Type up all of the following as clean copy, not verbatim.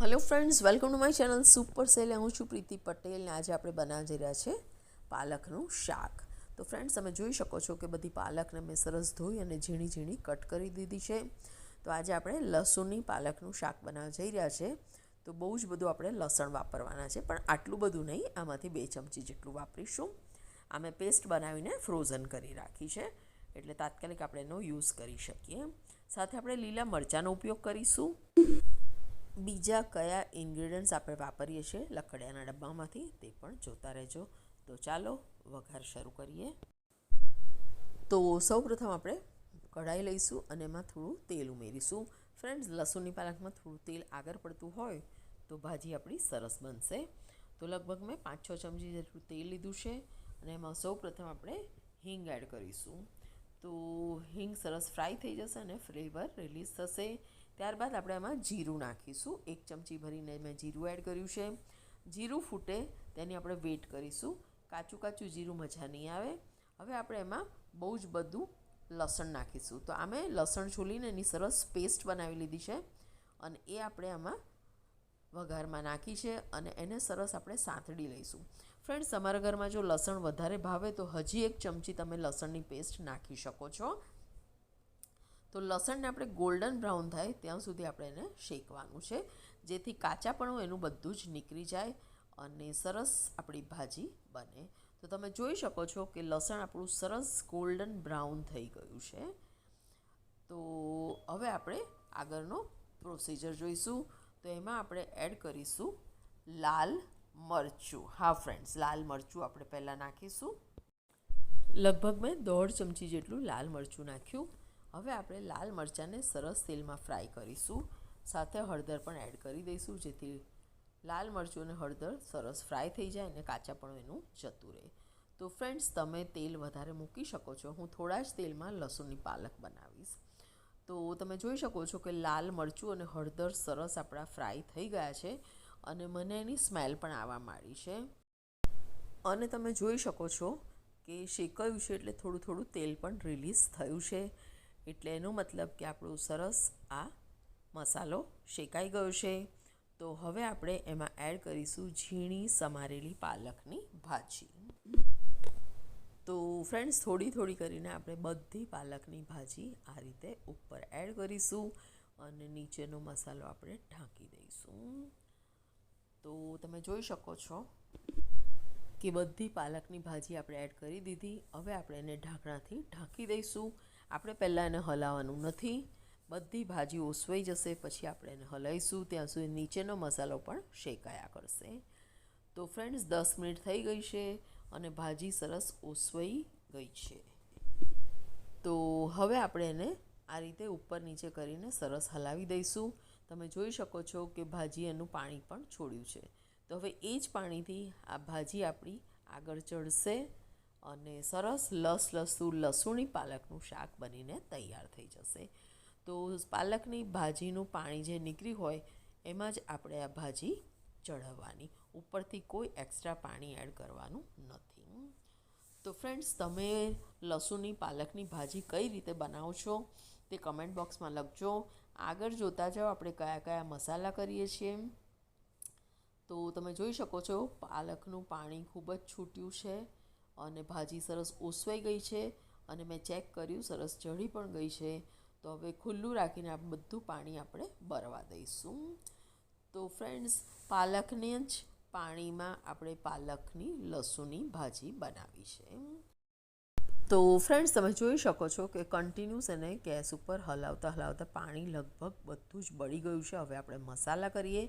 Hello friends, welcome to my channel super sale. હું છું પ્રીતિ પટેલ ને આજે આપણે બનાવવા જઈ રહ્યા છે પાલકનું શાક। તો ફ્રેન્ડ્સ, તમે જોઈ શકો છો કે બધી પાલકને મેં સરસ ધોઈ અને ઝીણી ઝીણી કટ કરી દીધી છે। તો આજે આપણે લસણની પાલકનું શાક બનાવવા જઈ રહ્યા છે। તો બહુ જ બધું આપણે લસણ વાપરવાના છે, પણ આટલું બધું નહીં, આમાંથી 2 ચમચી જેટલું વાપરીશું। આ મેં પેસ્ટ બનાવીને ફ્રોઝન કરી રાખી છે, એટલે તાત્કાલિક આપણે એનો યુઝ કરી શકીએ। સાથે આપણે લીલા મરચાંનો ઉપયોગ કરીશું। બીજા કયા ઇન્ગ્રેડિયન્ટ્સ આપણે વાપરીએ છીએ લકડિયાના ડબ્બામાંથી તે પણ જોતા રહેજો। તો ચાલો વઘાર શરૂ કરીએ। તો સૌપ્રથમ આપણે કઢાઈ લઈશું અને એમાં થોડું તેલ ઉમેરીશું। ફ્રેન્ડ્સ, લસણની પાલકમાં થોડું તેલ આગળ પડતું હોય તો ભાજી આપણી સરસ બનશે। તો લગભગ મેં 5-6 ચમચી જેટલું તેલ લીધું છે અને એમાં સૌપ્રથમ આપણે હિંગ એડ કરીશું। તો હિંગ સરસ ફ્રાય થઈ જશે અને ફ્લેવર રિલીઝ થશે। ત્યારબાદ આપણે આમાં જીરું નાખીશું। 1 ચમચી ભરીને મેં જીરું એડ કર્યું છે। જીરું ફૂટે તેની આપણે વેઇટ કરીશું। કાચું કાચું જીરું મજા નહીં આવે। હવે આપણે એમાં બહુ જ બધું લસણ નાખીશું। તો આમે લસણ છોલીને એની સરસ પેસ્ટ બનાવી લીધી છે અને એ આપણે આમાં વઘારમાં નાખી છે અને એને સરસ આપણે સાંતળી લઈશું। ફ્રેન્ડ્સ, તમારા ઘરમાં જો લસણ વધારે ભાવે તો હજી 1 ચમચી તમે લસણની પેસ્ટ નાખી શકો છો। તો લસણને આપણે ગોલ્ડન બ્રાઉન થાય ત્યાં સુધી આપણે એને શેકવાનું છે, જેથી કાચાપણું એનું બધું જ નીકળી જાય અને સરસ આપણી ભાજી બને। તો તમે જોઈ શકો છો કે લસણ આપણું સરસ ગોલ્ડન બ્રાઉન થઈ ગયું છે। તો હવે આપણે આગળનો પ્રોસીજર જોઈશું। તો એમાં આપણે એડ કરીશું લાલ મરચું। હા ફ્રેન્ડ્સ, લાલ મરચું આપણે પહેલાં નાખીશું। લગભગ મેં 1.5 ચમચી જેટલું લાલ મરચું નાખ્યું। હવે આપણે લાલ મરચાંને સરસ તેલમાં ફ્રાય કરીશું। સાથે હળદર પણ એડ કરી દઈશું, જેથી લાલ મરચું અને હળદર સરસ ફ્રાય થઈ જાય અને કાચાપણું એનું જતું રહે। તો ફ્રેન્ડ્સ, તમે તેલ વધારે મૂકી શકો છો। હું થોડા જ તેલમાં લસણની પાલક બનાવીશ। તો તમે જોઈ શકો છો કે લાલ મરચું અને હળદર સરસ આપણા ફ્રાય થઈ ગયા છે અને મને એની સ્મેલ પણ આવવા માંડી છે અને તમે જોઈ શકો છો કે શેકાયું છે એટલે થોડું થોડું તેલ પણ રિલીઝ થયું છે। એટલે એનો મતલબ કે આપણું સરસ આ મસાલો શેકાઈ ગયો છે। તો હવે આપણે એમાં એડ કરીશું ઝીણી સમારેલી પાલકની ભાજી। તો ફ્રેન્ડ્સ, થોડી થોડી કરીને આપણે બધી પાલકની ભાજી આ રીતે ઉપર એડ કરીશું અને નીચેનો મસાલો આપણે ઢાંકી દઈશું। તો તમે જોઈ શકો છો કે બધી પાલકની ભાજી આપણે એડ કરી દીધી। હવે આપણે એને ઢાંકણાથી ઢાંકી દઈશું। આપણે પહેલાં એને હલાવવાનું નથી, બધી ભાજી ઓસવાઈ જશે પછી આપણે એને હલાવીશું, ત્યાં સુધી નીચેનો મસાલો પણ શેકાયા કરશે। તો ફ્રેન્ડ્સ, 10 મિનિટ થઈ ગઈ છે અને ભાજી સરસ ઓસવાઈ ગઈ છે। તો હવે આપણે એને આ રીતે ઉપર નીચે કરીને સરસ હલાવી દઈશું। તમે જોઈ શકો છો કે ભાજી એનું પાણી પણ છોડ્યું છે। તો હવે એ જ પાણીથી આ ભાજી આપણી આગળ ચડશે અને સરસ લસૂણી પાલકનું શાક બનીને તૈયાર થઈ જશે। તો પાલકની ભાજીનું પાણી જે નીકળ્યું હોય એમાં જ આપણે આ ભાજી ચઢાવવાની, ઉપરથી કોઈ એક્સ્ટ્રા પાણી એડ કરવાનું નથી। તો ફ્રેન્ડ્સ, તમે લસણની પાલકની ભાજી કઈ રીતે બનાવો છો તે કમેન્ટ બોક્સમાં લખજો। આગળ જોતા જાઓ આપણે કયા કયા મસાલા કરીએ છીએ। તો તમે જોઈ શકો છો પાલકનું પાણી ખૂબ જ છૂટ્યું છે અને ભાજી સરસ ઓસવાઈ ગઈ છે અને મેં ચેક કર્યું સરસ ચઢી પણ ગઈ છે। તો હવે ખુલ્લું રાખીને આ બધું પાણી આપણે બળવા દઈશું। તો ફ્રેન્ડ્સ, પાલકને જ પાણીમાં આપણે પાલકની લસણની ભાજી બનાવી છે। તો ફ્રેન્ડ્સ, તમે જોઈ શકો છો કે કન્ટિન્યુઅસ એને ગેસ ઉપર હલાવતા હલાવતા પાણી લગભગ બધું જ બળી ગયું છે। હવે આપણે મસાલા કરીએ।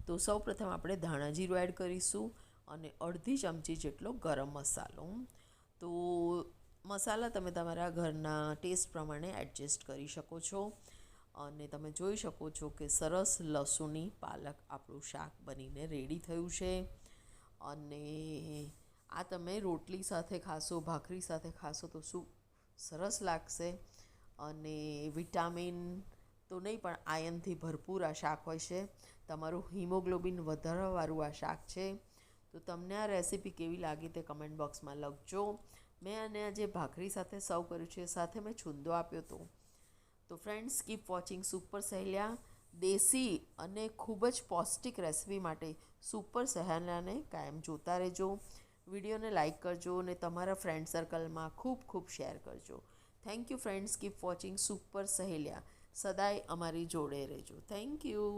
તો સૌપ્રથમ આપણે ધાણા જીરું એડ કરીશું અને અડધી ચમચી જેટલો ગરમ મસાલો। તો મસાલા તમે તમારા ઘરના ટેસ્ટ પ્રમાણે એડજસ્ટ કરી શકો છો અને તમે જોઈ શકો છો કે સરસ લસણની પાલક આપણું શાક બનીને રેડી થયું છે અને આ તમે રોટલી સાથે ખાશો, ભાખરી સાથે ખાશો તો શું સરસ લાગશે। અને વિટામિન તો નહીં પણ આયર્નથી ભરપૂર આ શાક હોય છે। તમારું હિમોગ્લોબિન વધારવાવાળું આ શાક છે। તો તમને આ રેસીપી કેવી લાગી તે કમેન્ટ બોક્સમાં લખજો। મેં આને આજે ભાખરી સાથે સર્વ કર્યું છે, સાથે મેં છુંદો આપ્યો હતો। તો ફ્રેન્ડ્સ, કીપ વોચિંગ સુપર સહેલિયા। દેશી અને ખૂબ જ પૌષ્ટિક રેસિપી માટે સુપર સહેલાને કાયમ જોતા રહેજો. વિડીયોને લાઇક કરજો અને તમારા ફ્રેન્ડ સર્કલમાં ખૂબ ખૂબ શેર કરજો. Thank you friends. Keep watching super સહેલિયા. સદાય અમારી જોડે રહેજો. Thank you.